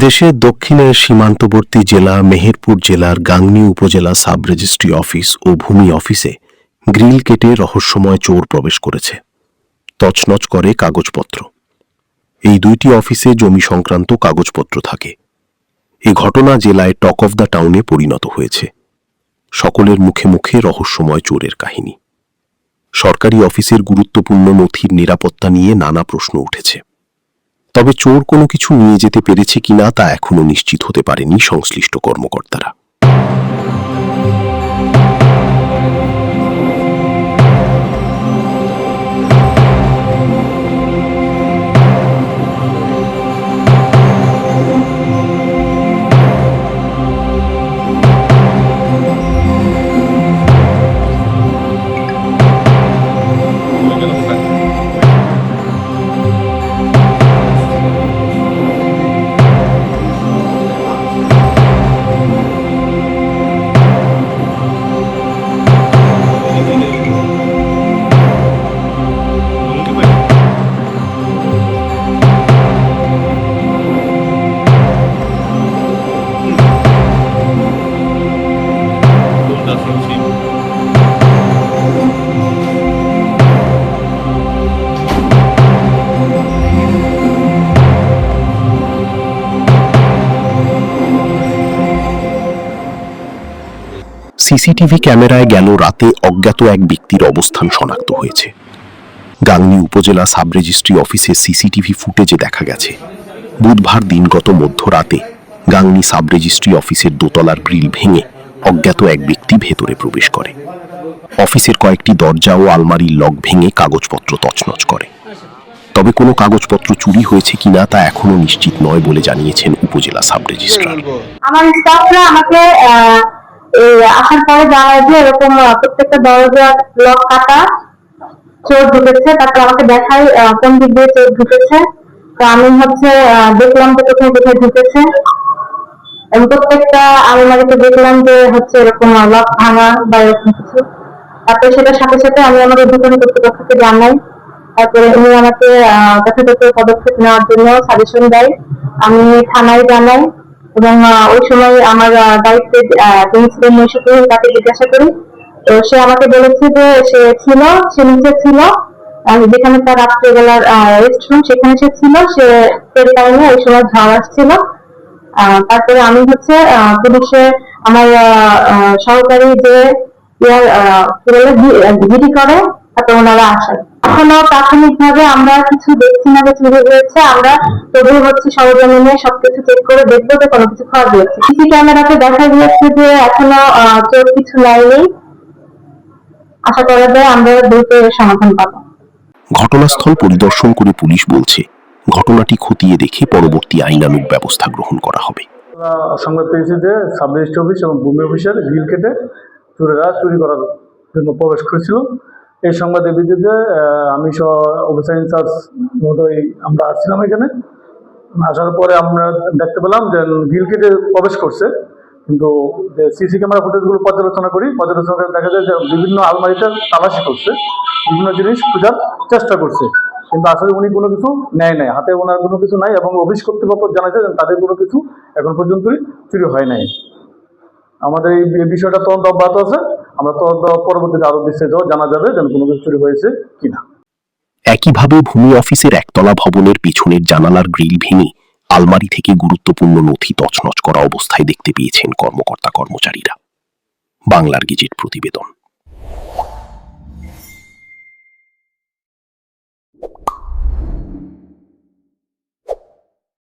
দেশের দক্ষিণের সীমান্তবর্তী জেলা মেহেরপুর জেলার গাংনী উপজেলা সাব রেজিস্ট্রি অফিস ও ভূমি অফিসে গ্রিল কেটে রহস্যময় চোর প্রবেশ করেছে। তছনছ করে কাগজপত্র। এই দুইটি অফিসে জমি সংক্রান্ত কাগজপত্র থাকে। এ ঘটনা জেলায় টক অফ দ্য টাউনে পরিণত হয়েছে। সকলের মুখে মুখে রহস্যময় চোরের কাহিনী। সরকারি অফিসের গুরুত্বপূর্ণ নথির নিরাপত্তা নিয়ে নানা প্রশ্ন উঠেছে। তবে চোর কোনো কিছু নিয়ে যেতে পেরেছে কিনা তা এখনো নিশ্চিত হতে পারেনি সংশ্লিষ্ট কর্মকর্তারা। সিসিটিভি ক্যামেরায় গেল রাতে অজ্ঞাত এক ব্যক্তির অবস্থান শনাক্ত হয়েছে। গাংনী উপজেলা সাব রেজিস্ট্রি অফিসের সিসিটিভি ফুটেজে দেখা গেছে বুধবার দিনগত মধ্যরাতে গাংনী সাব রেজিস্ট্রি অফিসের দোতলার গ্রিল ভেঙে অজ্ঞাত এক ব্যক্তি ভেতরে প্রবেশ করে। অফিসের কয়েকটি দরজা ও আলমারির লক ভেঙে কাগজপত্র তছনছ করে। তবে কোনো কাগজপত্র চুরি হয়েছে কিনা তা এখনো নিশ্চিত নয় বলে জানিয়েছেন উপজেলা সাব রেজিস্ট্রার। আমার স্টাফরা আমাকে আসার পরে জানায় যে এরকম প্রত্যেকটা দরজা লক কাটা, চোর ঢুকেছে। তারপর আমাকে দেখায় কোন দিক দিয়ে চোর ঢুকেছে। তো আমি দেখলাম যে কোথায় কোথায় ঢুকেছে এবং প্রত্যেকটা আলমারিতে দেখলাম যে এরকম লক ভাঙা বা এরকম কিছু। তারপরে সেটার সাথে সাথে আমি আমার অধিকারী কর্তৃপক্ষকে জানাই। তারপরে উনি আমাকে যথাযথ পদক্ষেপ নেওয়ার জন্য সাজেশন দেয়। আমি থানায় জানাই এবং ওই সময় আমার দায়িত্বে যিনি ছিলেন মহিষাপুর, তাকে জিজ্ঞাসা করি। তো সে আমাকে বলেছে যে সে নিচে ছিল, যেখানে তার রাত্রেবেলার রেস্টরুম, সেখানে সে ছিল। সে তেল কারণে ওই সময় ঝড় আসছিল। তারপরে আমি পুলিশে আমার সহকারী যে জিডি করে, তারপর ওনারা আসেন। এখনো প্রাথমিকভাবে আমরা কিছু দেখছি না যে চুরি হয়েছে। আমরা তবুও সরজমিনে সবকিছু চেক করে দেখবো যে কোনো কিছু খারাপ হয়েছে। সিসি ক্যামেরাতে দেখা গিয়েছে যে এখনো চোর কিছু নেয়নি। আশা করা যায় আমরা দ্রুত সমাধান পাবো। ঘটনাস্থল পরিদর্শন করে পুলিশ বলছে ঘটনাটি খতিয়ে দেখে পরবর্তী আইনানুগ ব্যবস্থা গ্রহণ করা হবে। সংবাদ পেয়েছি যে সাব রেজিস্ট্রি অফিস এবং ভূমি অফিসের গ্রিল কেটে চোরেরা চুরি করার জন্য প্রবেশ করেছিল। এই সংবাদের ভিত্তিতে আমি সহ অফিসার ইনচার্জ মহোদয় আমরা আসছিলাম এখানে। আসার পরে আমরা দেখতে পেলাম যে গ্রিল কেটে প্রবেশ করছে, কিন্তু সিসি ক্যামেরা ফুটেজগুলো পর্যালোচনা করে দেখা যায় যে বিভিন্ন আলমারিতে তালাশি করছে, বিভিন্ন জিনিস খোঁজার চেষ্টা করছে, কিন্তু আসলে উনি কোনো কিছু নেয় নাই, হাতে ওনার কোনো কিছু নাই। এবং অফিস কর্তৃপক্ষ জানাইছে তাদের কোনো কিছু এখন পর্যন্তই চুরি হয় নাই। আমাদের এই বিষয়টা তদন্ত অব্যাহত আছে। আমরা তদন্ত পরবর্তীতে আরো বিস্তারিত জানা যাবে যেন কোনো কিছু চুরি হয়েছে কিনা। একইভাবে ভূমি অফিসের একতলা ভবনের পিছনের জানালার গ্রিল ভেঙে আলমারি থেকে গুরুত্বপূর্ণ নথি তছনছ করা অবস্থায় দেখতে পেয়েছেন কর্মকর্তা কর্মচারীরা। বাংলার গেজেট প্রতিবেদন।